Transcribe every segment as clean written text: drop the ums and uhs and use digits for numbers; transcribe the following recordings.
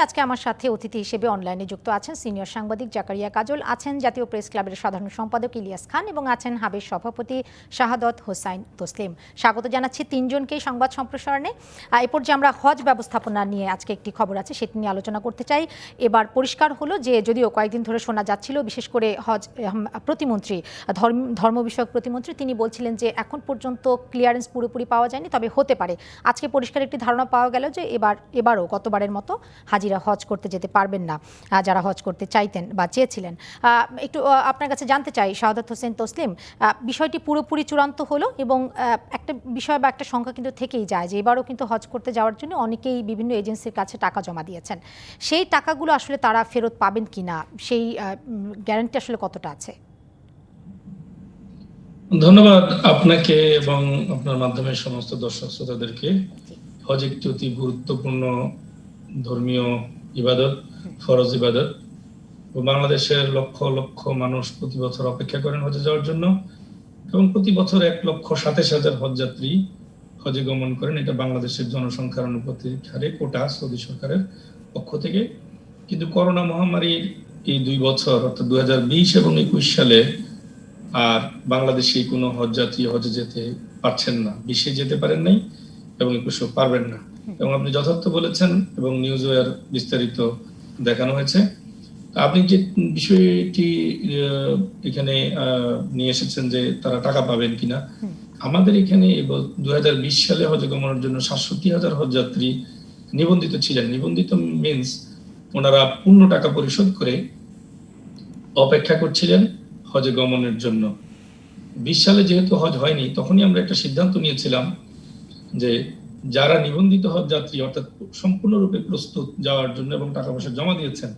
আজকে আমার সাথে অতিথি হিসেবে অনলাইনে যুক্ত আছেন সিনিয়র সাংবাদিক জাকারিয়া কাজল, আছেন জাতীয় প্রেস ক্লাবের সাধারণ সম্পাদক ইলিয়াস খান এবং আছেন হাবের সভাপতি শাহাদত হোসাইন তসলিম। স্বাগত জানাচ্ছি তিনজনকেই সংবাদ সম্প্রসারণে। এরপর যে আমরা হজ ব্যবস্থাপনা নিয়ে আজকে একটি খবর আছে সেটি নিয়ে আলোচনা করতে চাই। এবার পরিষ্কার হলো যে যদিও কয়েকদিন ধরে শোনা যাচ্ছিল, বিশেষ করে হজ প্রতিমন্ত্রী ধর্ম বিষয়ক প্রতিমন্ত্রী তিনি বলছিলেন যে এখন পর্যন্ত ক্লিয়ারেন্স পুরোপুরি পাওয়া যায়নি, তবে হতে পারে। আজকে পরিষ্কার একটি ধারণা পাওয়া গেল যে এবারও গতবারের মতো হাজিরা হজ করতে যেতে পারবেন না যারা হজ করতে চাইতেন বা চেয়েছিলেন। একটু আপনার কাছে জানতে চাই শাহাদত হোসেন তসলিম, বিষয়টি পুরোপুরি চূড়ান্ত হলো এবং একটা বিষয় বা একটা সংখ্যা কিন্তু থেকেই যায় যে এবারও কিন্তু হজ করতে যাওয়ার জন্য অনেকেই বিভিন্ন এজেন্সির কাছে টাকা জমা দিয়েছেন। সেই টাকাগুলো আসলে তারা ফেরত পাবেন কিনা সেই গ্যারান্টি আসলে কতটা আছে? ধন্যবাদ আপনাকে এবং আপনার মাধ্যমে সমস্ত দর্শক শ্রোতাদেরকে। হজ একটি অতি গুরুত্বপূর্ণ ধর্মীয় ইবাদত, ফরজ ইবাদত। বাংলাদেশের লক্ষ লক্ষ মানুষ প্রতি বছর অপেক্ষা করেন হজে যাওয়ার জন্য এবং প্রতি বছর 1,27,000 হজযাত্রী হজে গমন করেন। এটা বাংলাদেশের জনসংখ্যার আনুপাতিক হারে কোটা সৌদি সরকারের পক্ষ থেকে। কিন্তু করোনা মহামারীর এই 2 বছর অর্থাৎ 2020 এবং 21 সালে আর বাংলাদেশে কোনো হজযাত্রী হজে যেতে পারছেন না, 20-এ যেতে পারেন নাই এবং 21-এও পারবেন না। এবং আপনি যথার্থ বলেছেন এবং নিউজে আর বিস্তারিত দেখানো হয়েছে। আপনি যে বিষয়টি এখানে নিয়ে এসেছেন যে তারা টাকা পাবেন কিনা, আমাদের এখানে 2020 সালে হজে গমনের জন্য 67,000 হজযাত্রী নিবন্ধিত ছিলেন। নিবন্ধিত মিন্স ওনারা পূর্ণ টাকা পরিশোধ করে অপেক্ষা করছিলেন হজে গমনের জন্য। 20 সালে যেহেতু হজ হয়নি, তখনই আমরা একটা সিদ্ধান্ত নিয়েছিলাম যে যারা নিবন্ধিত হজযাত্রী অর্থাৎ সম্পূর্ণরূপে প্রস্তুত যাওয়ার জন্য এবং টাকা পয়সা জমা দিয়েছেন,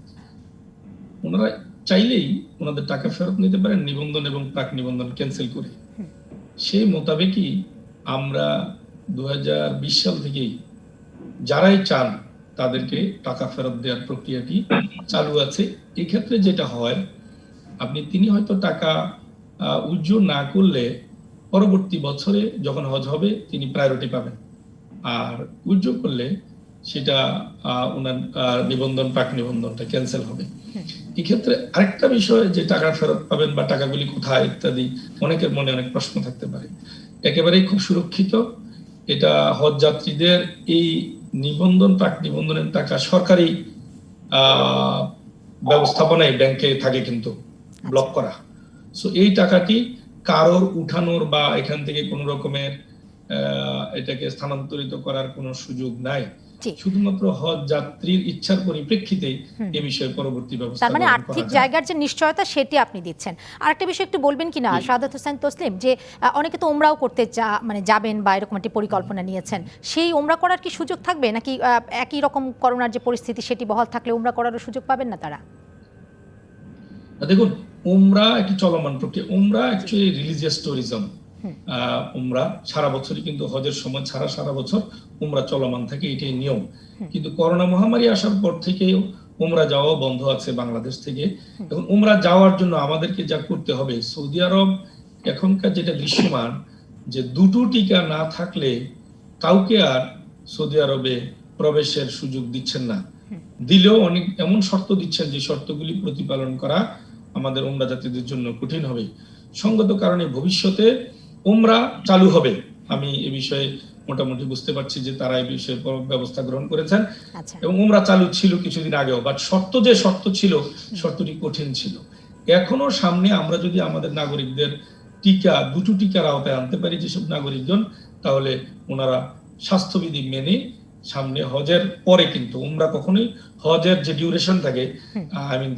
ওনারা চাইলেই ওনাদের টাকা ফেরত নিতে পারেন নিবন্ধন এবং প্রাক নিবন্ধন ক্যান্সেল করে। সেই মোতাবেকই আমরা 2020 সাল থেকেই যারাই চান তাদেরকে টাকা ফেরত দেওয়ার প্রক্রিয়াটি চালু আছে। এই ক্ষেত্রে যেটা হয়, তিনি হয়তো টাকা উজ্জ্বল না করলে পরবর্তী বছরে যখন হজ হবে তিনি প্রায়োরিটি পাবেন, আর উজ্জ্বল করলে সেটা ওনার নিবন্ধন প্রাক নিবন্ধনটা ক্যান্সেল হবে। এক্ষেত্রে আরেকটা বিষয় যে টাকা ফেরত পাবেন বা টাকাগুলি কোথায় ইত্যাদি অনেকের মনে অনেক প্রশ্ন থাকতে পারে। একেবারেই খুব সুরক্ষিত। এটা হজ যাত্রীদের এই নিবন্ধন প্রাক নিবন্ধনের টাকা সরকারি ব্যবস্থাপনায় ব্যাংকে থাকে কিন্তু ব্লক করা। সো এই টাকাটি কারোর উঠানোর বা এখান থেকে কোন রকমের এটাকে স্থানান্তরিত করার কোনো সুযোগ নাই। শুধুমাত্র হজ যাত্রীর ইচ্ছার পরিপ্রেক্ষিতে এই বিষয়ে পরবর্তী ব্যবস্থা তার মানে আর্থিক জায়গার যে নিশ্চয়তা সেটি আপনি দিচ্ছেন। আরেকটা বিষয় একটু বলবেন কিনা শাহাদত হোসেন তসলিম, যে অনেকে তো ওমরাও করতে যাবেন বা এরকম একটি পরিকল্পনা নিয়েছেন, সেই ওমরা করার কি সুযোগ থাকবে নাকি একই রকম করোনার যে পরিস্থিতি সেটি বহাল থাকলে ওমরা করারও সুযোগ পাবেন না তারা? দেখুন, উমরা একটি চলমান প্রক্রিয়া। উমরা অ্যাকচুয়ালি রিলিজিয়াস ট্যুরিজম। উমরা সারা বছরই কিন্তু হজের সময় ছাড়া সারা বছর উমরা চলমান থাকে, এটাই নিয়ম। কিন্তু করোনা মহামারী আসার পর থেকে উমরা যাওয়া বন্ধ আছে বাংলাদেশ থেকে। এখন উমরা যাওয়ার জন্য আমাদেরকে যা করতে হবে, সৌদি আরব এখনকার যেটা দৃশ্যমান যে দুটো টিকা না থাকলে কাউকে আর সৌদি আরবে প্রবেশের সুযোগ দিচ্ছেন না। দিলেও অনেক এমন শর্ত দিচ্ছেন যে শর্তগুলি প্রতিপালন করা আমাদের উমরা যাত্রীদের জন্য কঠিন হবে। সঙ্গত কারণে ভবিষ্যতে উমরা চালু হবে। আমি এই বিষয়ে মোটামুটি বুঝতে পারছি যে তারা এই বিষয়ে ব্যবস্থা গ্রহণ করেছেন এবং উমরা চালু ছিল কিছুদিন আগেও, বাট শর্ত ছিল শর্তটি কঠিন ছিল। এখনো সামনে আমরা যদি আমাদের নাগরিকদের দুটো টিকার আওতায় আনতে পারি যেসব নাগরিকজন, তাহলে ওনারা স্বাস্থ্যবিধি মেনে সামনে হজের পরে, কিন্তু উমরা কখনোই হজের যে ডিউরেশন থাকে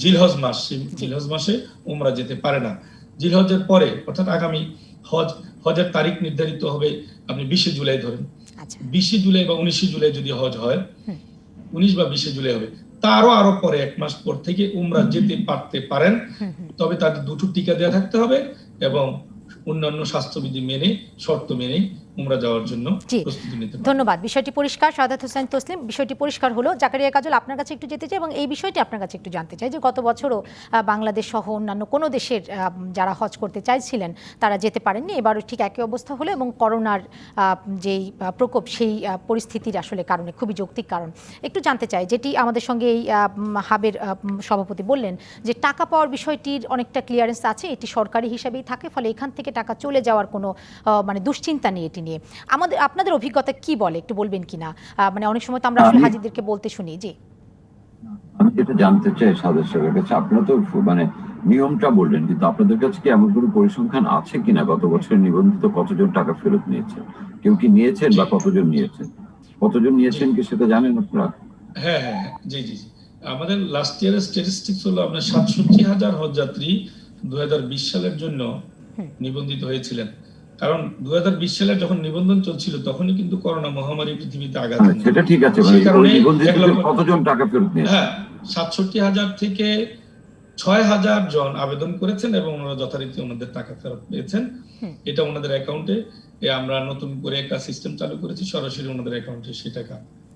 জিলহজ মাসে উমরা যেতে পারে না। জিলহজের পরে অর্থাৎ আগামী হজের তারিখ নির্ধারিত হবে আপনি 20 জুলাই ধরেন, 20 জুলাই বা 19 জুলাই যদি হজ হয়, 19 বা 20 জুলাই হবে, তারও আরো পরে 1 মাস পর থেকে উমরা যেতে পারেন। তবে তাদের দুটো টিকা দেওয়া থাকতে হবে এবং অন্যান্য স্বাস্থ্যবিধি মেনে শর্ত মেনে উমরা যাওয়ার জন্য জি প্রস্তুতি নিতে পারে। ধন্যবাদ। বিষয়টি পরিষ্কার। শাহাদাত হোসাইন তসলিম, বিষয়টি পরিষ্কার হলো। জাকারিয়া কাজল, আপনার কাছে একটু যেতে চাই এবং এই বিষয়টি আপনার কাছে একটু জানতে চাই যে গত বছরও বাংলাদেশ সহ অন্যান্য কোনো দেশের যারা হজ করতে চাইছিলেন তারা যেতে পারেননি, এবারও ঠিক একই অবস্থা হলো এবং করোনার যেই প্রকোপ সেই পরিস্থিতির আসলে কারণে, খুবই যৌক্তিক কারণ। একটু জানতে চাই, যেটি আমাদের সঙ্গে এই হাবের সভাপতি বললেন যে টাকা পাওয়ার বিষয়টির অনেকটা ক্লিয়ারেন্স আছে, এটি সরকারি হিসাবেই থাকে, ফলে এখান থেকে টাকা চলে যাওয়ার কোনো মানে দুশ্চিন্তা নেই এটি নিয়ে। আপনাদের অভিজ্ঞতা কি বলে একটু বলবেন কিনা? মানে অনেক সময় তো আমরা আসলে হাজিদেরকে বলতে শুনি। জি, আমি যেটা জানতে চাই সাদের সাহেবের কাছে, আপনারা তো মানে নিয়মটা বললেন, কিন্তু আপনাদের কাছে কি এমন কোনো পরিসংখ্যান আছে কিনা গত বছরের নিবন্ধিত কতজন টাকা ফেরত নিয়েছেন? কেউ কি নিয়েছেন বা কতজন নিয়েছেন কি সেটা জানেন আপনারা? হ্যাঁ হ্যাঁ হ্যাঁ, জি জি জি। আমাদের লাস্ট ইয়ারের স্ট্যাটিস্টিক্স হলো আপনার ৬৭,০০০ হজ যাত্রী ২০২০ সালের জন্য নিবন্ধিত হয়েছিলেন। কারণ ২০২০ সালে যখন নিবন্ধন চলছিল তখনই কিন্তু করোনা মহামারী পৃথিবীতে আঘাত হানে। সেটা ঠিক আছে, সেই কারণে নিবন্ধিতদের কতজন টাকা ফেরত নিয়েছেন? হ্যাঁ, ৬৭,০০০ থেকে ৬,০০০ জন আবেদন করেছেন এবং ওনারা যথারীতি ওনাদের টাকা ফেরত পেয়েছেন। এটা ওনাদের অ্যাকাউন্টে আমরা নতুন করে একটা সিস্টেম চালু করেছি, সরাসরি ওনাদের অ্যাকাউন্টে সেই টাকা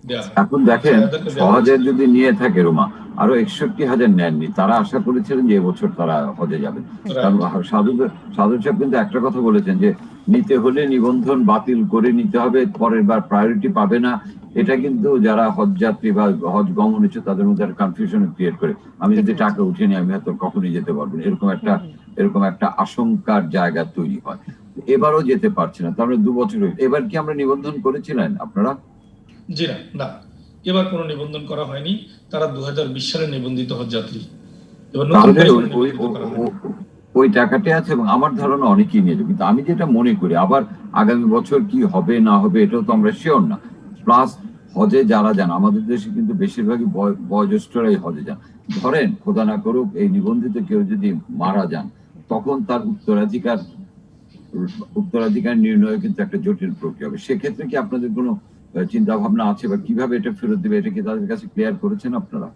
দেওয়া হয়। এখন দেখেন ৬,০০০ যদি নিয়ে থাকে রোমা, আরো ৬১,০০০ নেননি, তারা আশা করেছিলেন যে এবছর তারা হজে যাবেন। কারণ সাধু সাহেব কিন্তু একটা কথা বলেছেন যে নিতে হলে নিবন্ধন বাতিল করে নিতে হবে, পরের বার প্রায়োরিটি পাবে না। এটা কিন্তু যারা হজ যাত্রী বা হজ গমন হচ্ছে তাদের মধ্যে একটা কনফিউশন ক্রিয়েট করে, আমি যদি টাকা উঠিয়ে নিই আমি হয়তো কখনোই যেতে পারবো না, এরকম একটা আশঙ্কার জায়গা তৈরি হয়। এবারও যেতে পারছে না, তার মানে ২ বছর হয়ে, এবার কি আমরা নিবন্ধন করেছিলেন আপনারা? জি না, এবার কোনো নিবন্ধন করা হয়নি। তারা ২০২০ সালে নিবন্ধিত হজ যাত্রী। এবার নতুন করে নিবন্ধন করা হয়নি। ওই টাকাটা আছে এবং আমার ধারণা অনেকেই নিয়ে যাবে, কিন্তু আমি যেটা মনে করি আবার আগামী বছর কি হবে না হবে এটাও তো আমরা শিওর না। প্লাস হজে যারা যান, আমাদের দেশে কিন্তু বেশিরভাগই বয়োজ্যেষ্ঠরাই হজে যান। ধরেন খোদা না করুক এই নিবন্ধিত কেউ যদি মারা যান, তখন তার উত্তরাধিকার নির্ণয় কিন্তু একটা জটিল প্রক্রিয়া হবে। সেক্ষেত্রে কি আপনাদের কোনো চিন্তা ভাবনা আছে বা কিভাবে এটা ফেরত দিবে, এটা কি তাদের কাছে ক্লিয়ার করেছেন আপনারা?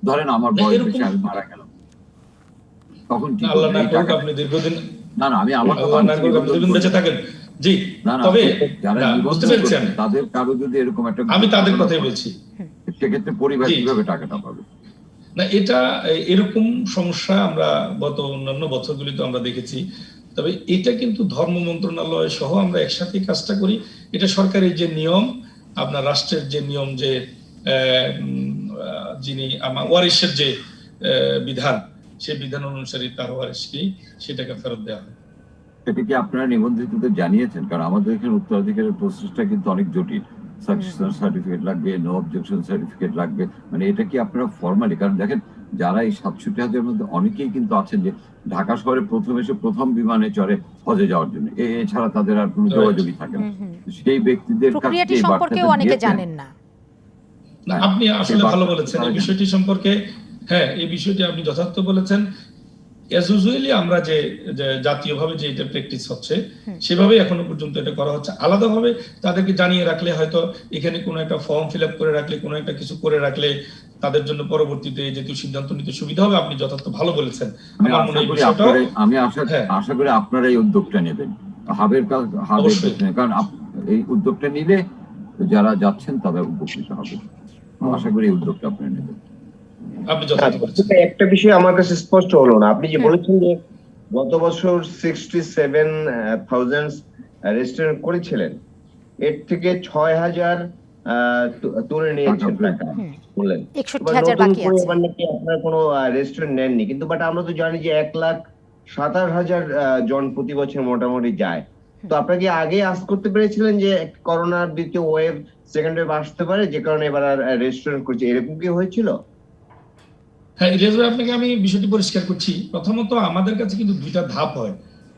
ধরেন আমার বয়স বেশি, আমি মারা গেলাম, তখন কি আল্লাহ না করুক আপনি দীর্ঘদিন, না আমি আমার আল্লাহ না করুক আপনি দীর্ঘদিন বেঁচে থাকেন। জি, তবে যারা বুঝতে পেরেছি আমি, তাদের কারো যদি এরকম একটা, আমি তাদের কথাই বলছি, সেক্ষেত্রে পরিবার কিভাবে টাকাটা পাবে? না, এটা এরকম সমস্যা আমরা গত অন্যান্য বছরগুলিতে আমরা দেখেছি। তবে এটা কিন্তু ধর্ম মন্ত্রণালয় সহ আমরা একসাথে কাজটা করি। এটা সরকারের যে নিয়ম, আপনার রাষ্ট্রের যে নিয়ম, যে যিনি আমার ওয়ারিশের যে বিধান, সেই বিধান অনুসারে তার ওয়ারিশকেই সেটাকে ফেরত দেওয়া হয়। সেটা কি আপনারা নিবন্ধিতদের জানিয়েছেন? কারণ আমাদের এখানে উত্তরাধিকারের প্রসেসটা কিন্তু অনেক জটিল। সাকসেশন সার্টিফিকেট লাগবে, নো অবজেকশন সার্টিফিকেট লাগবে, মানে এটা কি আপনারা ফর্মালি, কারণ দেখেন যারা এই ৬৭,০০০ মধ্যে অনেকেই কিন্তু আছেন যে ঢাকা শহরে প্রথম এসে প্রথম বিমানে চড়ে হজে যাওয়ার জন্য, এছাড়া তাদের আর কোনো যোগাযোগই থাকে না। সেই ব্যক্তিদের প্রক্রিয়াটি সম্পর্কে অনেকে জানেন না। আপনি আসলে ভালো বলেছেন এই বিষয়টি সম্পর্কে। হ্যাঁ, এই বিষয়টি আপনি যথার্থ বলেছেন। এজ ইউজুয়ালি আমরা যে জাতীয়ভাবে যে এটা প্র্যাকটিস হচ্ছে সেভাবে এখনো পর্যন্ত এটা করা হচ্ছে। আলাদাভাবে তাদেরকে জানিয়ে রাখলে, হয়তো এখানে কোনো একটা ফর্ম ফিল আপ করে রাখলে, কোনো একটা কিছু করে রাখলে তাদের জন্য পরবর্তীতে যেহেতু সিদ্ধান্ত নিতে সুবিধা হবে। আপনি যথার্থ ভালো বলেছেন। আমি আশা করি আপনারা এই উদ্যোগটা নেবেন, কারণ এই উদ্যোগটা নিলে যারা যাচ্ছেন তারা উপকৃত হবে। আশা করি এই উদ্যোগটা আপনারা নেবেন। একটা বিষয় আমার কাছে স্পষ্ট হলো না, আপনি যে বলেছেন যে গত বছর 67,000 রেজিস্ট্রেশন করেছিলেন, এর থেকে 6,000 তুলে নিয়েছেন টাকা বললেন, 61,000 বাকি আছে। আপনারা কোনো রেজিস্ট্রেশন নেননি, কিন্তু বাট আমরা তো জানি যে 1,27,000 জন প্রতি বছর মোটামুটি যায়। তো আপনারা কি আগে আস করতে পেরেছিলেন যে করোনার দ্বিতীয় ওয়েভ, সেকেন্ড ওয়েভ আসতে পারে, যে কারণে এবার রেজিস্ট্রেশন করছে, এরকম কি হয়েছিল? হ্যাঁ, ইলিয়াস ভাই, আপনাকে আমি বিষয়টি পরিষ্কার করছি। প্রথমত আমাদের কাছে কিন্তু দুইটা ধাপ হয়,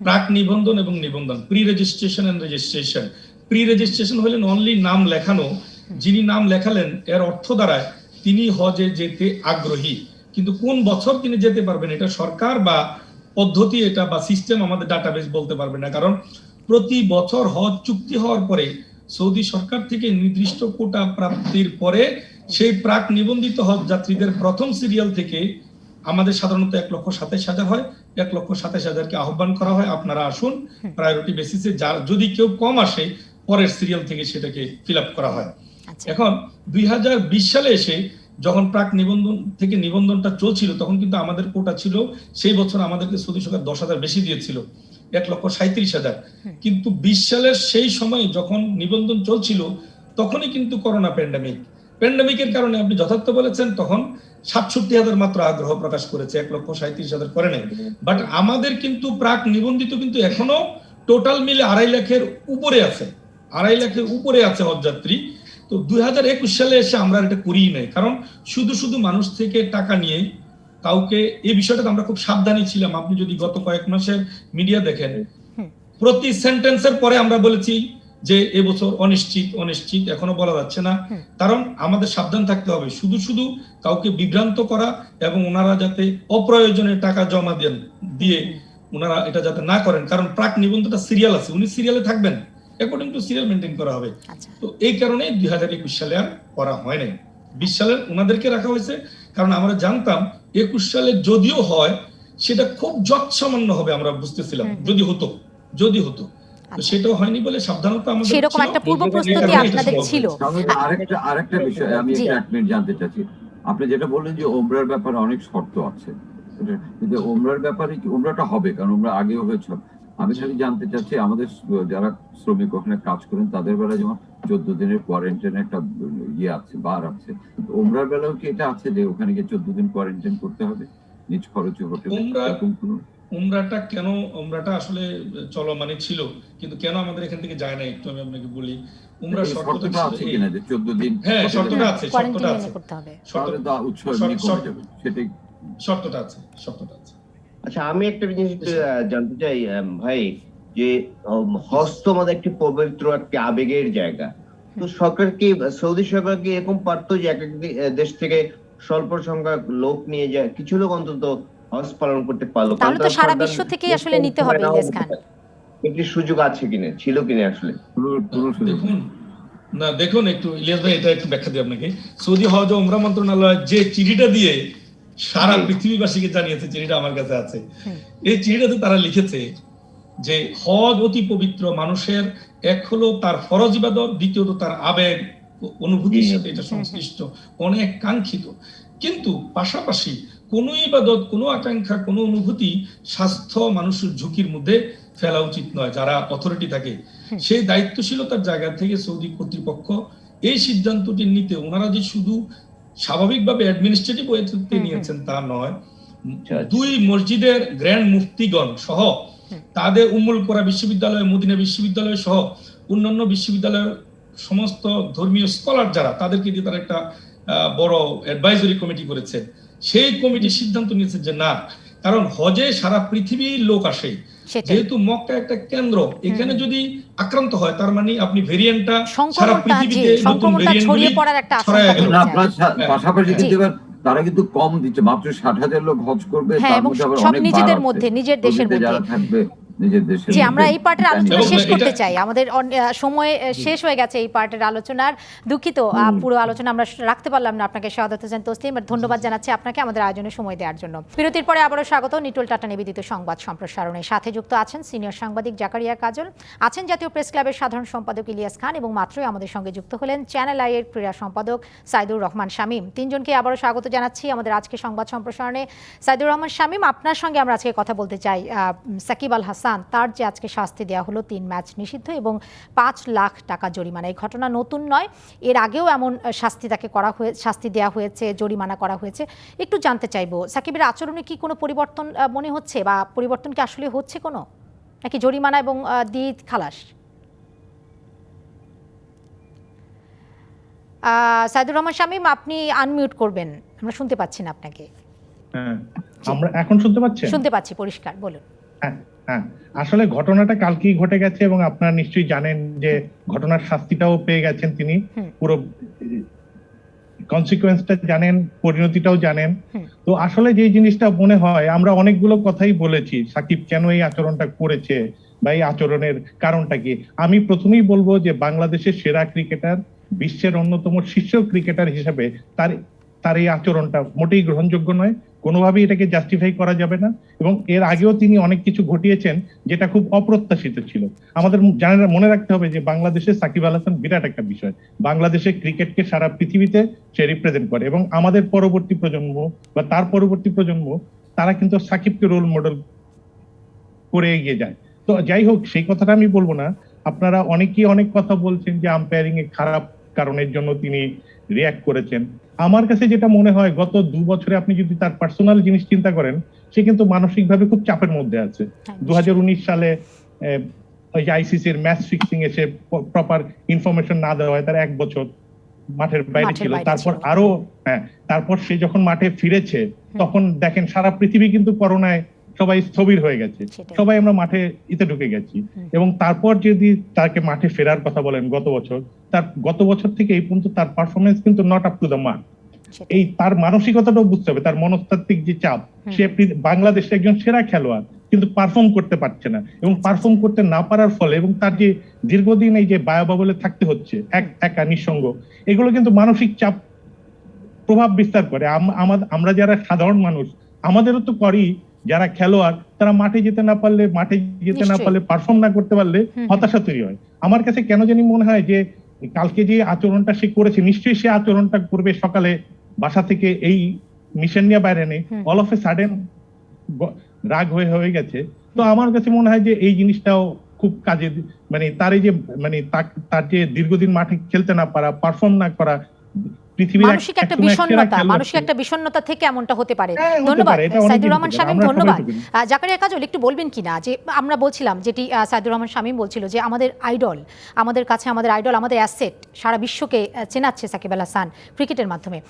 প্রাক নিবন্ধন এবং নিবন্ধন, pre registration and registration. Pre registration হলেন অনলি নাম লেখানো, যিনি নাম লেখালেন এর অর্থ দাঁড়ায় তিনি হজে যেতে আগ্রহী, কিন্তু কোন বছর তিনি যেতে পারবেন এটা সরকার বা পদ্ধতি এটা বা সিস্টেম আমাদের ডাটাবেস বলতে পারবে না। কারণ প্রতি বছর হজ চুক্তি হওয়ার পরে সৌদি সরকার থেকে নির্দিষ্ট কোটা প্রাপ্তির পরে সেই প্রাক নিবন্ধিত হজ যাত্রীদের প্রথম সিরিয়াল থেকে আমাদের সাধারণত 1,27,000 হয়, 1,27,000কে আহ্বান করা হয়, আপনারা আসুন প্রায়োরিটি বেসিসে। যদি কেউ কম আসে পরের সিরিয়াল থেকে সেটাকে ফিল আপ করা হয়। আচ্ছা। এখন 2020 সালে এসে যখন প্রাক নিবন্ধন থেকে নিবন্ধনটা চলছিল, তখন কিন্তু আমাদের কোটা ছিল, সেই বছর আমাদেরকে সৌদি সরকার 10,000 বেশি দিয়েছিল, 1,37,000। কিন্তু 20 সালের সেই সময় যখন নিবন্ধন চলছিল, তখনই কিন্তু করোনা প্যান্ডামিকের কারণে আপনি যথার্থ বলেছেন, তখন 67,000 মাত্র আগ্রহ প্রকাশ করেছে, 1,37,000 করে নেই। বাট আমাদের কিন্তু প্রাক নিবন্ধিত কিন্তু এখনো টোটাল মিলে 2.5 লাখের উপরে আছে, 2.5 লাখের উপরে আছে হজযাত্রী। তো 2021 সালে এসে আমরা এটা করিই নাই, কারণ শুধু মানুষ থেকে টাকা নিয়ে কাউকে, এই বিষয়টা আমরা খুব সাবধানী ছিলাম। আপনি যদি গত কয়েক মাসের মিডিয়া দেখেন, প্রতি সেন্টেন্সের পরে আমরা বলেছি যে এবছর অনিশ্চিত, এখনো বলা যাচ্ছে না। কারণ আমাদের সাবধান থাকতে হবে, শুধু কাউকে বিভ্রান্ত করা এবং ওনারা যাতে অপ্রয়োজনে টাকা জমা দিয়ে ওনারা এটা যাতে না করেন। কারণ প্রাক নিবন্ধনটা সিরিয়াল আছে, উনি সিরিয়ালে থাকবেন, অ্যাকর্ডিং টু সিরিয়াল মেনটেন করা হবে। তো এই কারণে 2021 সালে আর করা হয় নাই, 20 সালে ওনাদেরকে রাখা হয়েছে। কারণ আমরা জানতাম 21 সালে যদিও হয় সেটা খুব যৎসামান্য হবে, আমরা বুঝতেছিলাম যদি হতো। তো সেটাও হয়নি বলে সাবধানতা আমাদের সেরকম একটা পূর্ব প্রস্তুতি আপনাদের ছিল। আরেকটা বিষয় আমি এক মিনিট জানতে চাচ্ছি, আপনি যেটা বললেন যে ওমরার ব্যাপারে অনেক শর্ত আছে, কিন্তু ওমরার ব্যাপারে কি ওমরাটা হবে? কারণ ওমরা আগেও হয়েছে। আমি খালি জানতে চাচ্ছি, আমাদের যারা শ্রমিক ওখানে কাজ করেন তাদের বেলায় যেমন 14 দিনের কোয়ারেন্টাইন একটা আছে, বার আছে, ওমরার বেলাও কি এটা আছে যে ওখানে গিয়ে 14 দিন কোয়ারেন্টাইন করতে হবে নিজ খরচে হোটেলে? উমরাটা আসলে চলমানই ছিল, কিন্তু কেন আমাদের এখান থেকে যায় না একটু আমি আপনাকে বলি। উমরা শর্তটা আছে কিনা যে 14 দিন? হ্যাঁ, শর্তটা আছে। আচ্ছা, আমি একটা জিনিস জানতে চাই ভাই, যে হস্ত আমাদের একটি পবিত্র একটি আবেগের জায়গা। তো সৌদি সরকার কি এরকম পারতো যে এক দেশ থেকে স্বল্প সংখ্যক লোক নিয়ে যায়, কিছু লোক অন্তত হজ পালন করতে পারলো? তাহলে তো সারা বিশ্ব থেকে আসলে নিতে হবে ইলিয়াস খান। একটি সুযোগ আছে কিনা, ছিল কিনা আসলে? দেখুন একটু ইলিয়াস ভাই, এটা একটু ব্যাখ্যা দিই আপনাকে। সৌদি হজ ও উমরা মন্ত্রণালয় যে চিঠিটা দিয়ে সারা পৃথিবীবাসীকে জানিয়েছে, চিঠিটা আমার কাছে আছে। এই চিঠিটাতে তারা লিখেছে যে হজ অতি পবিত্র, মানুষের এক হলো তার ফরজ ইবাদত, দ্বিতীয়ত তার আবেগ অনুভূতির সাথে এটা সংশ্লিষ্ট, অনেক কাঙ্ক্ষিত। কিন্তু পাশাপাশি কোনো ইবাদত, কোনো আকাঙ্ক্ষা, কোনো অনুভূতি স্বাস্থ্য মানুষের ঝুঁকির মধ্যে ফেলা উচিত নয়। যারা অথরিটি থাকে সেই দায়িত্বশীলতার জায়গা থেকে সৌদি কর্তৃপক্ষ এই সিদ্ধান্তটি নিতে, ওনারা যে শুধু স্বাভাবিকভাবে অ্যাডমিনিস্ট্রেটিভ ওয়েতে নিয়েছেন তা নয়, 2 মসজিদের গ্র্যান্ড মুফতিগণ সহ তাদের উম্মুল কোরা বিশ্ববিদ্যালয়, মদিনা বিশ্ববিদ্যালয় সহ অন্যান্য বিশ্ববিদ্যালয়ের সমস্ত ধর্মীয় স্কলার যারা, তাদেরকে দিয়ে তারা একটা বড় অ্যাডভাইজরি কমিটি করেছে। সেই কমিটি সিদ্ধান্ত নিয়েছে যে না, কারণ হজে সারা পৃথিবীর লোক আসে, যেহেতু মক্কা একটা কেন্দ্র, এখানে যদি আক্রান্ত হয় তার মানে আপনি ভেরিয়েন্টটা সারা পৃথিবীতে নতুন ভেরিয়েন্টগুলি ছড়ায় গেল। পাশাপাশি কিন্তু তারা কিন্তু কম দিচ্ছে, মাত্র 60,000 লোক হজ করবে, তার মধ্যে আবার অনেক নিজেদের মধ্যে, নিজের দেশের মধ্যে যারা থাকবে নিজের দেশে। জি, আমরা এই পার্টের আলোচনা শেষ করতে চাই, আমাদের সময় শেষ হয়ে গেছে এই পার্টের আলোচনার। দুঃখিত, পুরো আলোচনা আমরা রাখতে পারলাম না। আপনাকে শাহাদাত হোসেন তসলিম ধন্যবাদ জানাচ্ছি আপনাকে আমাদের আয়োজনে সময় দেওয়ার জন্য। বিরতির পরে আবারও স্বাগত নিটোল টাটা নিবেদিত সংবাদ সম্প্রসারণে। সাথে যুক্ত আছেন সিনিয়র সাংবাদিক জাকারিয়া কাজল, আছেন জাতীয় প্রেস ক্লাবের সাধারণ সম্পাদক ইলিয়াস খান, এবং মাত্রই আমাদের সঙ্গে যুক্ত হলেন চ্যানেল আই এর ক্রীড়া সম্পাদক সাইদুর রহমান শামীম। তিনজনকে আবারও স্বাগত জানাচ্ছি আমাদের আজকে সংবাদ সম্প্রসারণে। সাইদুর রহমান শামীম, আপনার সঙ্গে আমরা আজকে কথা বলতে চাই। সাকিব আল হাসান, তার যে আজকে শাস্তি দেওয়া হলো 3 ম্যাচ নিষিদ্ধ এবং 5 লাখ টাকা জরিমানা, এই ঘটনা নতুন নয়, এর আগেও এমন শাস্তি দেওয়া হয়েছে, জরিমানা করা হয়েছে। একটু জানতে চাইবো, সাকিবের আচরণে কি কোনো পরিবর্তন মনে হচ্ছে, বা পরিবর্তন কি আসলে হচ্ছে কোনো, নাকি জরিমানা এবং দিয়ে খালাস? সাইদুর রহমান শামীম, আপনি আনমিউট করবেন, আমরা শুনতে পাচ্ছি না আপনাকে। হ্যাঁ, আমরা এখন শুনতে পাচ্ছেন? শুনতে পাচ্ছি পরিষ্কার, বলুন। হ্যাঁ, আসলে ঘটনাটা কালকেই ঘটে গেছে এবং আপনারা নিশ্চয়ই জানেন যে ঘটনার শাস্তিটাও পেয়ে গেছেন তিনি, পুরো কনসিকুয়েন্সটা জানেন, পরিণতিটাও জানেন। তো আসলে যে জিনিসটা মনে হয়, আমরা অনেকগুলো কথাই বলেছি সাকিব কেন এই আচরণটা করেছে বা এই আচরণের কারণটা কি। আমি প্রথমেই বলবো যে বাংলাদেশের সেরা ক্রিকেটার, বিশ্বের অন্যতম শীর্ষ ক্রিকেটার হিসেবে তার তার এই আচরণটা মোটেই গ্রহণযোগ্য নয়, কোনোভাবেই এটাকে জাস্টিফাই করা যাবে না। এবং এর আগেও তিনি অনেক কিছু ঘটিয়েছেন যেটা খুব অপ্রত্যাশিত ছিল। আমাদের মনে রাখতে হবে যে বাংলাদেশে সাকিব আল হাসান বিরাট একটা বিষয়, বাংলাদেশের ক্রিকেটকে সারা পৃথিবীতে সে রিপ্রেজেন্ট করে, এবং আমাদের পরবর্তী প্রজন্ম বা তার পরবর্তী প্রজন্ম তারা কিন্তু সাকিবকে রোল মডেল করে এগিয়ে যায়। তো যাই হোক, সেই কথাটা আমি বলবো না। আপনারা অনেকেই অনেক কথা বলছেন যে আম্পায়ারিং এ খারাপ কারণের জন্য তিনি রিয়াক্ট করেছেন। আমার কাছে যেটা মনে হয়, গত 2 বছরে আপনি যদি তার পার্সোনাল জিনিস চিন্তা করেন, সে কিন্তু মানসিকভাবে খুব চাপের মধ্যে আছে। 2019 সালে ওই যে আইসিসির ম্যাচ ফিক্সিং এসে প্রপার ইনফরমেশন না দেওয়া হয়, তার 1 বছর মাঠের বাইরে ছিল। তারপর আরো তারপর সে যখন মাঠে ফিরেছে, তখন দেখেন সারা পৃথিবী কিন্তু করোনায় সবাই স্থবির হয়ে গেছে, সবাই আমরা মাঠে ঢুকে গেছি। এবং তারপর যদি তাকে মাঠে ফেরার কথা বলেন, গত বছর থেকে এই পর্যন্ত তার পারফরমেন্স কিন্তু not up to the mark. এই তার মানসিকতাটাও বুঝতে হবে, তার মনস্তাত্ত্বিক যে চাপ। সে বাংলাদেশের একজন সেরা খেলোয়াড়, কিন্তু পারফর্ম করতে পারছে না, এবং পারফর্ম করতে না পারার ফলে এবং তার যে দীর্ঘদিন এই যে বায়ুবাবলে থাকতে হচ্ছে একা নিঃসঙ্গ, এগুলো কিন্তু মানসিক চাপ প্রভাব বিস্তার করে। আমরা যারা সাধারণ মানুষ, আমাদেরও তো করি, যারা খেলোয়াড় তারা মাঠে যেতে না পারলে পারফর্ম না করতে পারলে হতাশা তৈরি হয়। আমার কাছে কেন জানি মনে হয় যে কালকে যে আচরণটা সে করেছে, নিশ্চয়ই সে আচরণটা করবে সকালে বাসা থেকে এই মিশন নিয়ে বাইরে নেই, অল অফ এ সাডেন রাগ হয়ে গেছে। তো আমার কাছে মনে হয় যে এই জিনিসটাও খুব কাজে, মানে তার এই যে তার যে দীর্ঘদিন মাঠে খেলতে না পারা, পারফর্ম না করা, মানসিক একটা বিষণ্ণতা থেকে এমনটা হতে পারে। ধন্যবাদ সাইদুর রহমান শামীম, ধন্যবাদ। জাকারিয়া কাজল, একটু বলবেন কিনা যে আমরা বলছিলাম, যেটি সাইদুর রহমান শামীম বলছিল, যে আমাদের আইডল, আমাদের কাছে আমাদের আইডল, আমাদের অ্যাসেট, সারা বিশ্বকে চেনাচ্ছে সাকিব আল হাসান ক্রিকেটের মাধ্যমে।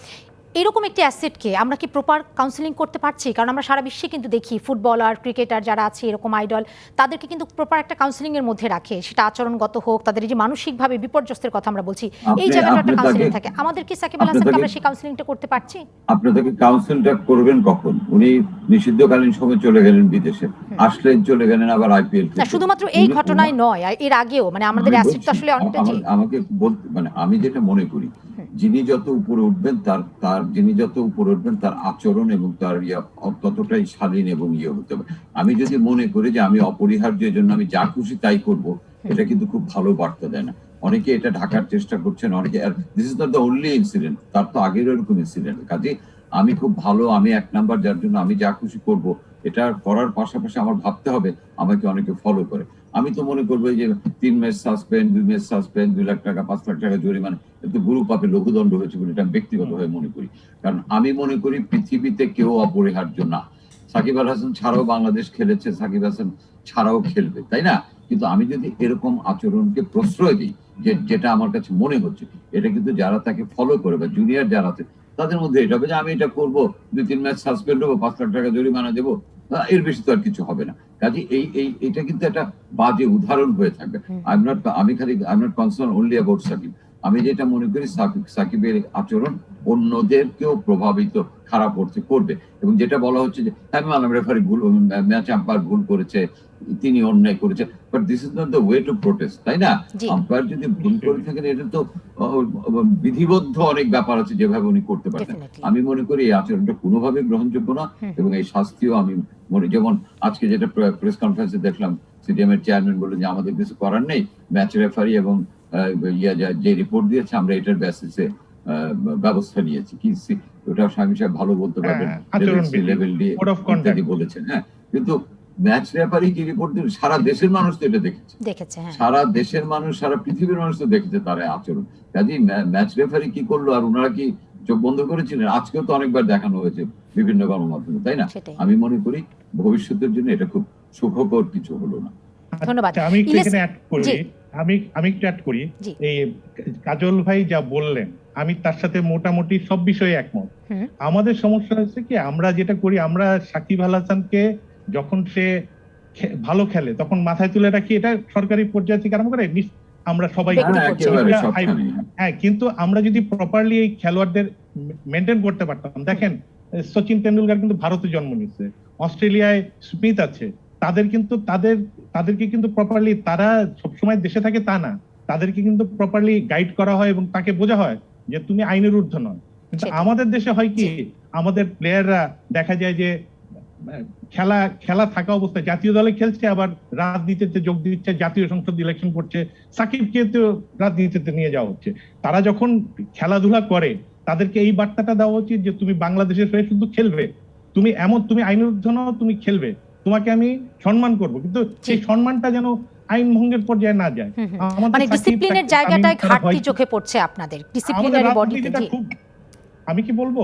এরকম একটি অ্যাসেটকে আমরা কি প্রপার কাউন্সেলিং করতে পারছি? কারণ আমরা সারা বিশ্বে কিন্তু দেখি ফুটবলার, ক্রিকেটার যারা আছে এরকম আইডল, তাদেরকে কিন্তু প্রপার একটা কাউন্সেলিং এর মধ্যে রাখে, সেটা আচরণগত হোক, তাদের যে মানসিকভাবে বিপর্যস্তের কথা আমরা বলছি, এই জায়গাটা একটা কাউন্সেলিং থাকে। আমাদের কি সাকিব আল হাসানকে আমরা সেই কাউন্সেলিংটা করতে পারছি? আপনি তাকে কাউন্সিলটা করবেন কখন? উনি নিষিদ্ধকালীন সময় চলে গেলেন বিদেশে, আসলেন, চলে গেলেন আবার আইপিএল। না, শুধুমাত্র এই ঘটনায় নয়, এর আগেও মানে আমাদের অ্যাসেট তো আসলে অনেকটা। আমাকে বলতে, মানে আমি যেটা মনে করি, যিনি যত উপরে উঠবেন তার আচরণ এবং তার ততটাই শালীন এবং হতে হবে। আমি যদি মনে করি যে আমি অপরিহার্য, জন্য আমি যা খুশি তাই করব, এটা কিন্তু খুব ভালো বার্তা দেয় না। অনেকে এটা ঢাকার চেষ্টা করছেন, অনেকে, this is not the only incident, তার তো আগের এরকম ইনসিডেন্ট। কাজে আমি খুব ভালো, আমি 1 নাম্বার, যার জন্য আমি যা খুশি করব, এটা করার পাশাপাশি আমার ভাবতে হবে আমাকে অনেকে ফলো করে। আমি তো মনে করবো যে 3 match suspend, 2 match suspend, 2 lakh টাকা 5 লাখ টাকা জরিমানা, এত গুরু পাপে লঘুদণ্ড হয়েছে বলে এটা ব্যক্তিগতভাবে মনে করি। কারণ আমি মনে করি পৃথিবীতে কেউ অপরিহার্য না। সাকিব আল হাসান ছাড়াও বাংলাদেশ খেলেছে, সাকিব হাসান ছাড়াও খেলবে, তাই না? কিন্তু আমি যদি এরকম আচরণকে প্রশ্রয় দিই, যেটা আমার কাছে মনে হচ্ছে, এটা কিন্তু যারা তাকে ফলো করে বা জুনিয়র যারা আছে তাদের মধ্যে এটা হবে যে আমি এটা করবো, 2-3 ম্যাচ সাসপেন্ড হবো, 5 লাখ টাকা জরিমানা দেবো, এর বেশি তো আর কিছু হবে না। কাজে এইটা কিন্তু একটা বাজে উদাহরণ হয়ে থাকবে। I am not concern only about Shakib. আমি যেটা মনে করি, সাকিবের আচরণ অন্যদেরকেও প্রভাবিত খারাপ করবে। এবং যেটা বলা হচ্ছে যে রেফারি ভুল, ম্যাচ আম্পায়ার ভুল করেছে, তিনি অন্যায় করেছে, but this is not the way to protest, তাই না? আম্পায়ার যদি ভুল করে থাকেন, এটা তো বিধিবদ্ধ অনেক ব্যাপার আছে যেভাবে উনি করতে পারেন। আমি মনে করি এই আচরণটা কোনোভাবে গ্রহণযোগ্য না, এবং এই শাস্তিও আমি মনে, যেমন আজকে যেটা প্রেস কনফারেন্সে দেখলাম, সিডিএম এর চেয়ারম্যান বললেন যে আমাদের কিছু করার নেই, ম্যাচ রেফারি এবং যে রিপোর্ট দিয়েছে আমরা এটার বেসিসে ব্যবস্থা নিয়েছি। কি ওটা স্বামী সাহেব ভালো বলতে পারবেন, লেভেল দিয়ে ইত্যাদি বলেছেন। হ্যাঁ, কিন্তু ম্যাচ রেফারি কি রিপোর্ট দিল? সারা দেশের মানুষ তো এটা দেখেছে, সারা দেশের মানুষ, সারা পৃথিবীর মানুষ তো দেখেছে তার আচরণ। কাজেই ম্যাচ রেফারি কি করলো আর ওনারা কি চোখ বন্ধ করেছিলেন? আজকেও তো অনেকবার দেখানো হয়েছে বিভিন্ন গণমাধ্যমে, তাই না? আমি মনে করি ভবিষ্যতের জন্য এটা খুব সুখকর কিছু হলো না। ধন্যবাদ। আমি একটু অ্যাড করি, এই কাজল ভাই যা বললেন, আমি তার সাথে মোটামুটি সব বিষয়ে একমত। আমাদের সমস্যা হচ্ছে কি, আমরা যেটা করি, আমরা সাকিব আল হাসানকে যখন সে ভালো খেলে তখন মাথায় তুলে রাখি, এটা সরকারি পর্যায়ে থেকে আরম্ভ করে আমরা সবাই। হ্যাঁ, কিন্তু আমরা যদি প্রপারলি এই খেলোয়াড়দের মেনটেন করতে পারতাম, দেখেন সচিন তেন্ডুলকার কিন্তু ভারতে জন্ম নিচ্ছে, অস্ট্রেলিয়ায় স্মিথ আছে, তাদেরকে কিন্তু প্রপারলি, তারা সবসময় দেশে থাকে তা না, তাদেরকে কিন্তু প্রপারলি গাইড করা হয় এবং তাকে বোঝা হয় যে তুমি আইনের ঊর্ধ্বে নয়, কিন্তু সেটাই। আমাদের দেশে হয় কি, আমাদের প্লেয়াররা দেখা যায় যে খেলা থাকা অবস্থায় জাতীয় দলে খেলছে, আবার রাজনীতিতে যোগ দিচ্ছে, জাতীয় সংসদ ইলেকশন করছে, সাকিবকে তো রাজনীতিতে নিয়ে যাওয়া হচ্ছে। তারা যখন খেলাধুলা করে তাদেরকে এই বার্তাটা দেওয়া উচিত যে তুমি বাংলাদেশের হয়ে শুধু খেলবে, তুমি আইনের নও, তুমি খেলবে, তোমাকে আমি সম্মান করব, কিন্তু সেই সম্মানটা যেন আইন ভঙ্গের পর্যায়ে না যায়। আমাদের মানে সাকিব, ডিসিপ্লিনের তামিম জায়গাটায় তারা ঘাটতি হয় কি? চোখে পড়ছে আপনাদের আমাদের ডিসিপ্লিনারি বডিতে। রাজনীতিটা খুব, আমি কি বলবো,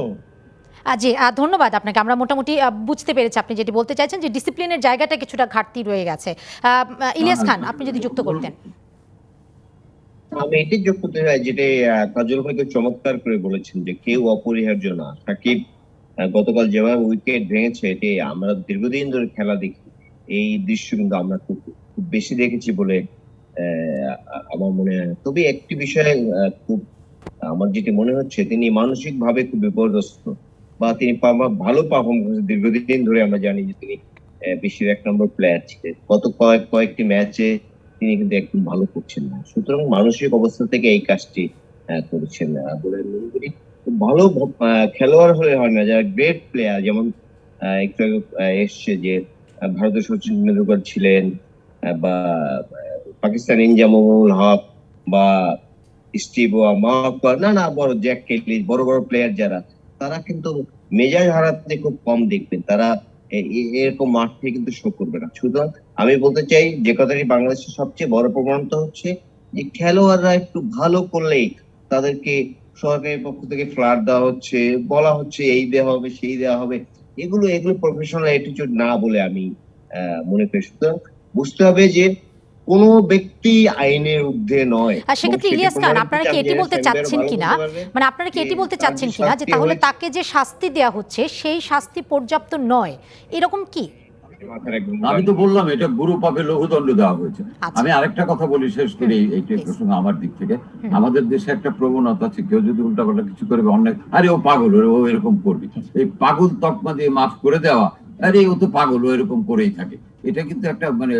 জি, ধন্যবাদ আপনাকে। আমরা মোটামুটি বুঝতে পেরেছি আপনি যেটি বলতে চাইছেন, যে ডিসিপ্লিনের জায়গাটা কিছুটা ঘাটতি রয়ে গেছে। ইলিয়াস খান, আপনি যদি যুক্ত করতেন। আমি এটি যোগ করতে চাই যেটা কাজল ভাই খুব চমৎকার করে বলেছেন যে কেউ অপরিহার্য না। সাকিব গতকাল যেভাবে উইকেট ভেঙেছে, এটি আমরা দীর্ঘদিন ধরে খেলা দেখি, এই দৃশ্য কিন্তু আমরা খুব খুব বেশি দেখেছি বলে আমার মনে হয়। তবে একটি বিষয়ে খুব আমার যেটি মনে হচ্ছে, তিনি মানসিক ভাবে খুব বিপর্যস্ত, বা তিনি ভালো পারফর্ম করেছেন। দীর্ঘদিন ধরে আমরা জানি যে তিনি বিশ্বের 1 নম্বর প্লেয়ার ছিলেন। গত কয়েকটি ম্যাচে তিনি কিন্তু একদম ভালো করছেন না, সুতরাং মানসিক অবস্থা থেকে এই কাজটি করেছেন বলে আমি মনে করি। খুব ভালো খেলোয়াড় হলে হয় না, যারা গ্রেট প্লেয়ার, যেমন একটু আগে এসছে যে ভারতের সচিন তেন্ডুলকর ছিলেন, বা পাকিস্তান ইনজামুল হক, বা স্টিভ না বড় জ্যাক কেলি, বড় বড় প্লেয়ার যারা, তারা কিন্তু মেজাজ হারাতে খুব কম দেখবেন, তারা এরকম মাঠ থেকে কিন্তু শো করবে না। সুতরাং আমি বলতে চাই যে কথাটি বাংলাদেশের সবচেয়ে বড় প্রবণতা হচ্ছে যে খেলোয়াড়রা একটু ভালো করলেই তাদেরকে সরকারের পক্ষ থেকে ফ্ল্যাট দেওয়া হচ্ছে, বলা হচ্ছে এই দেওয়া হবে সেই দেওয়া হবে। এগুলো প্রফেশনাল অ্যাটিটিউড না বলে আমি মনে করি। সুতরাং বুঝতে হবে যে কোন ব্যক্তি আইনের ঊর্ধ্বে নয়। সেক্ষেত্রে ইলিয়াস খান, আপনারা কি এটি বলতে চাচ্ছেন কিনা, মানে আপনারা কি এটি বলতে চাচ্ছেন কিনা যে তাহলে তাকে যে শাস্তি দেওয়া হচ্ছে সেই শাস্তি পর্যাপ্ত নয়, এরকম কি? আমি তো বললাম এটা গুরু পাপে লঘুদণ্ড দেওয়া হয়েছে। আচ্ছা। আমি আরেকটা কথা বলি শেষ করে এইটা প্রসঙ্গ আমার দিক থেকে। আমাদের দেশে একটা প্রবণতা আছে, কেউ যদি উল্টাপাল্টা কিছু করে অন্যায়, আরে ও পাগল, ও এরকম করবে, এই পাগল তকমা দিয়ে মাফ করে দেওয়া, আরে ও তো পাগল, ও এরকম করেই থাকে। এটা কিন্তু একটা মানে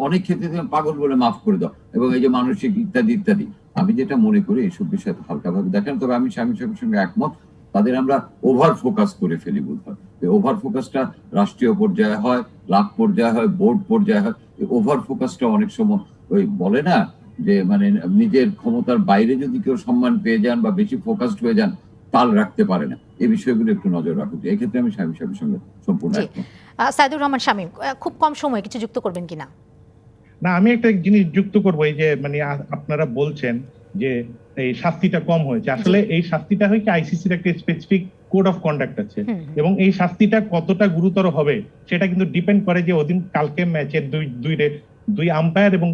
অনেক ক্ষেত্রে তুমি পাগল বলে মাফ করে দাও, এবং এই যে মানসিক ইত্যাদি ইত্যাদি। আমি যেটা মনে করি এইসব বিষয়ে হালকাভাবে দেখেন। তবে আমি স্বামী সাহেবের সঙ্গে একমত, তাদের আমরা ওভার ফোকাস করে ফেলি বোধ হয়। ওভার ফোকাসটা রাষ্ট্রীয় পর্যায়ে হয়, লাখ পর্যায়ে হয়, বোর্ড পর্যায়ে হয়। ওভার ফোকাসটা অনেক সময় ওই বলে না যে মানে নিজের ক্ষমতার বাইরে যদি কেউ সম্মান পেয়ে যান বা বেশি ফোকাসড হয়ে যান, তাল রাখতে পারে না। এই বিষয়গুলো একটু নজর রাখুন। এই ক্ষেত্রে আমি স্বামী সাহেবের সঙ্গে সম্পূর্ণ একমত। সাইদুর রহমান শামীম, খুব কম সময় কিছু যুক্ত করবেন কিনা? না, আমি একটা জিনিস যুক্ত করবো, এই যে মানে আপনারা বলছেন যে এই শাস্তিটা কম হয়েছে, আসলে এই শাস্তিটা হয় কি, আইসিসির একটা স্পেসিফিক কোড অফ কন্ডাক্ট আছে, এবং এই শাস্তিটা কতটা গুরুতর হবে সেটা কিন্তু ডিপেন্ড করে যে ওদিন কালকে ম্যাচের দুই আম্পায়ার এবং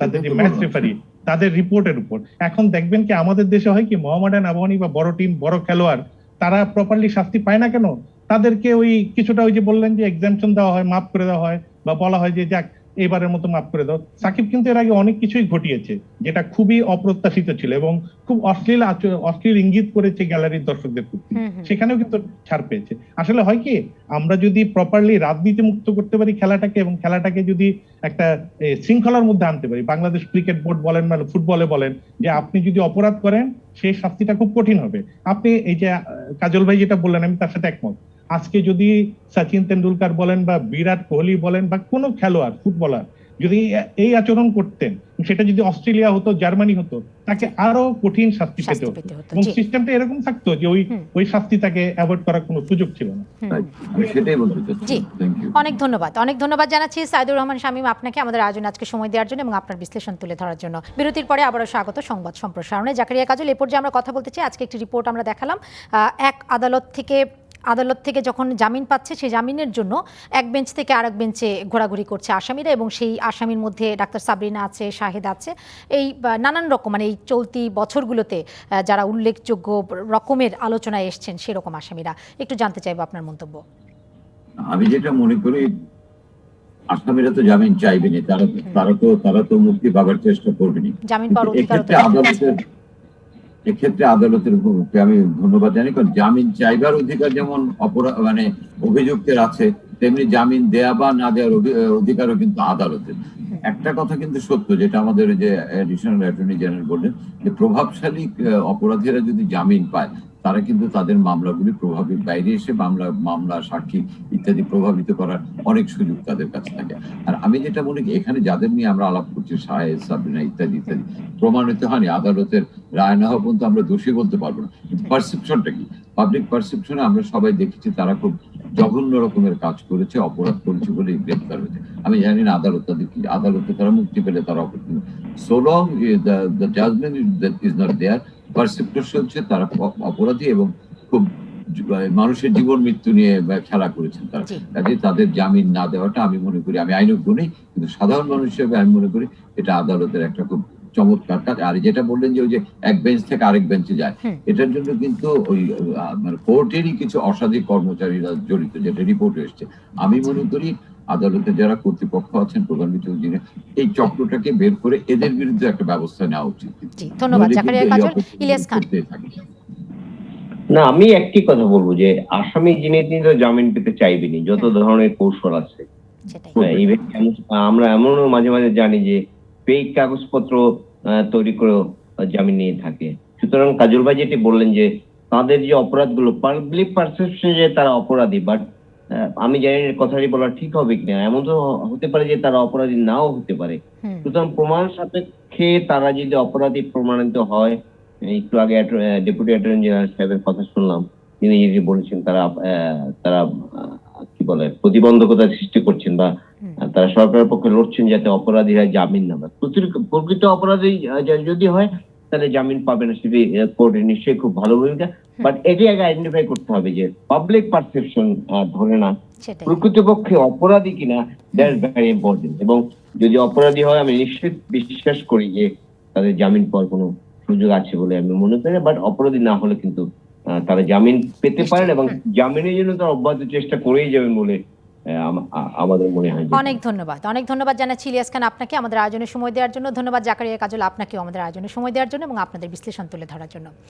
তাদের যে ম্যাচ রেফারি তাদের রিপোর্টের উপর। এখন দেখবেন কি আমাদের দেশে হয় কি, মোহামেডান আবাহনী বা বড় টিম, বড় খেলোয়াড়, তারা প্রপারলি শাস্তি পায় না কেন? তাদেরকে ওই কিছুটা ওই যে বললেন যে এক্সাম্পশন দেওয়া হয়, মাফ করে দেওয়া হয়, বা বলা হয় যে যাক এবারের মতো মাফ করে দাও। সাকিব কিন্তু এর আগে অনেক কিছুই ঘটিয়েছে যেটা খুবই অপ্রত্যাশিত ছিল, এবং খুব অশ্লীল ইঙ্গিত করেছে গ্যালারির দর্শকদের প্রতি, সেখানেও কিন্তু ছাড় পেয়েছে। আসলে হয় কি, আমরা যদি প্রপারলি রাজনীতি মুক্ত করতে পারি খেলাটাকে, এবং খেলাটাকে যদি একটা শৃঙ্খলার মধ্যে আনতে পারি, বাংলাদেশ ক্রিকেট বোর্ড বলেন বা ফুটবলে বলেন যে আপনি যদি অপরাধ করেন সেই শাস্তিটা খুব কঠিন হবে। আপনি এই যে কাজল ভাই যেটা বললেন, আমি তার সাথে একমত। আজকে যদি সচিন তেন্ডুলকর বলেন বা বিরাট কোহলি বলেন বা কোনো খেলোয়াড়, ফুটবলার যদি এই আচরণ করতেন, সেটা যদি অস্ট্রেলিয়া হতো, জার্মানি হতো, তাকে আরো কঠিন শাস্তি পেতে হতো, এবং সিস্টেমটা এরকম থাকতো যে ওই শাস্তি তাকে অ্যাভয়েড করার কোনো সুযোগ ছিল না। আমি সেটাই বলতে চাচ্ছি। অনেক ধন্যবাদ জানাচ্ছি সাইদুর রহমান শামীম আপনাকে আমাদের আয়োজনে আজকে সময় দেওয়ার জন্য এবং আপনার বিশ্লেষণ তুলে ধরার জন্য। বিরতির পরে আবারও স্বাগত সংবাদ সম্প্রসারণে। জাকারিয়া কাজল, এ পর্যায়ে আমরা কথা বলতে চাই, আজকে একটি রিপোর্ট আমরা দেখালাম, এক আদালত থেকে যখন জামিন পাচ্ছে, সেই জামিনের জন্য এক বেঞ্চ থেকে আরেক বেঞ্চে ঘোরাঘুরি করছে আসামিরা, এবং সেই আসামির মধ্যে ডাক্তার সাবরিনা আছে, শাহেদ আছে, এই নানান রকম মানে এই চলতি বছরগুলোতে যারা উল্লেখযোগ্য রকমের আলোচনায় এসছেন সেরকম আসামিরা। একটু জানতে চাইবো আপনার মন্তব্য। আমি যেটা মনে করি, আসামিরা তো জামিন চাইবেনি, তারা তো মুক্তি পাবার চেষ্টা করবেনি। জামিন পাওয়ার অধিকার এক্ষেত্রে আদালতের ভূমিকা আমি ধন্যবাদ জানি, কারণ জামিন চাইবার অধিকার যেমন মানে অভিযুক্তের আছে, তেমনি জামিন দেয়া বা না দেওয়ার অধিকারও কিন্তু আদালতের। একটা কথা কিন্তু সত্য, যেটা আমাদের যে অ্যাডিশনাল অ্যাটর্নি জেনারেল বললেন, যে প্রভাবশালী অপরাধীরা যদি জামিন পায় তারা কিন্তু তাদের মামলাগুলি বাইরে এসে মামলা সাক্ষী ইত্যাদি প্রভাবিত করার অনেক সুযোগ তাদের কাছে থাকে। আর আমি যেটা বলি এখানে যাদের নিয়ে আমরা আলাপ করছি, শাহেদ, সাবিনা ইত্যাদি ইত্যাদি, প্রমাণিত হয়নি, আদালতের রায় না হওয়া পর্যন্ত আমরা দোষী বলতে পারবো না। কিন্তু পারসেপশনটা কি, পাবলিক পারসেপশনে আমরা সবাই দেখেছি তারা খুব জঘন্য রকমের কাজ করেছে, অপরাধ করেছে বলে গ্রেপ্তার হয়েছে। আমি জানি না আদালতে তারা মুক্তি পেলে তারা so long the judgement is not there, perception হচ্ছে তারা অপরাধী এবং খুব মানুষের জীবন মৃত্যু নিয়ে খেলা করেছেন তারা। কাজে তাদের জামিন না দেওয়াটা আমি মনে করি, আমি আইনজ্ঞ নই কিন্তু সাধারণ মানুষ হিসেবে আমি মনে করি এটা আদালতের একটা খুব চমৎকার কাজ। আর যেটা বললেন যে ওই যে এক বেঞ্চ থেকে আরেক বেঞ্চে যায়, এটার জন্য কিন্তু ওই কোর্টেরই কিছু অসাধু কর্মচারীরা জড়িত, যেটা রিপোর্ট এসছে। আমি মনে করি আদালতে যারা কর্তৃপক্ষ আছেন, প্রধান বিচারপতি, এই চক্রটাকে বের করে এদের বিরুদ্ধে একটা ব্যবস্থা নেওয়া উচিত। ধন্যবাদ জাকারিয়া কাজল। ইলিয়াস খান। না, আমি একটি কথা বলবো যে আসামি যিনি তিনি তো জামিন পেতে চাইবেনি, যত ধরনের কৌশল আছে। আমরা এমনও মাঝে মাঝে জানি যে ফেক কাগজপত্র তৈরি করে জামিন নিয়ে থাকে। সুতরাং কাজল ভাই যেটি বললেন যে তাদের যে অপরাধগুলো, পাবলিক পারসেপশন যে তারা অপরাধী, বাট আমি জানি না কথাটি বলা ঠিক হবে কিনা, এমন তো হতে পারে যে তারা অপরাধী নাও হতে পারে। সুতরাং প্রমাণ সাপেক্ষে তারা যদি অপরাধী প্রমাণিত হয়, একটু আগে ডেপুটি অ্যাটর্নি জেনারেল সাহেবের কথা শুনলাম, তিনি যেটি বলেছেন তারা কি বলে প্রতিবন্ধকতা সৃষ্টি করছেন বা তারা সরকারের পক্ষে লড়ছেন যাতে অপরাধীরা জামিন না পায়। প্রকৃত অপরাধী যদি হয় তাহলে জামিন পাবে না, সেটি কোর্টের নিশ্চয়ই খুব ভালো ভূমিকা। বাট এটি আগে আইডেন্টিফাই করতে হবে যে পাবলিক পারসেপশন ধরে না প্রকৃতপক্ষে অপরাধী কিনা, দ্যাটস ভেরি ইম্পর্টেন্ট। এবং যদি অপরাধী হয় আমি নিশ্চিত বিশ্বাস করি যে তাদের জামিন পাওয়ার কোনো সুযোগ আছে বলে আমি মনে করি। বাট অপরাধী না হলে কিন্তু তারা জামিন পেতে পারেন এবং জামিনের জন্য তারা অব্যাহত চেষ্টা করেই যাবেন বলে আমাদের মনে হয়। অনেক ধন্যবাদ জানাচ্ছি ইলিয়াস খান আপনাকে আমাদের আয়োজনে সময় দেওয়ার জন্য। ধন্যবাদ জাকারিয়া কাজল আপনাকেও আমাদের আয়োজনে সময় দেওয়ার জন্য এবং আপনাদের বিশ্লেষণ তুলে ধরার জন্য।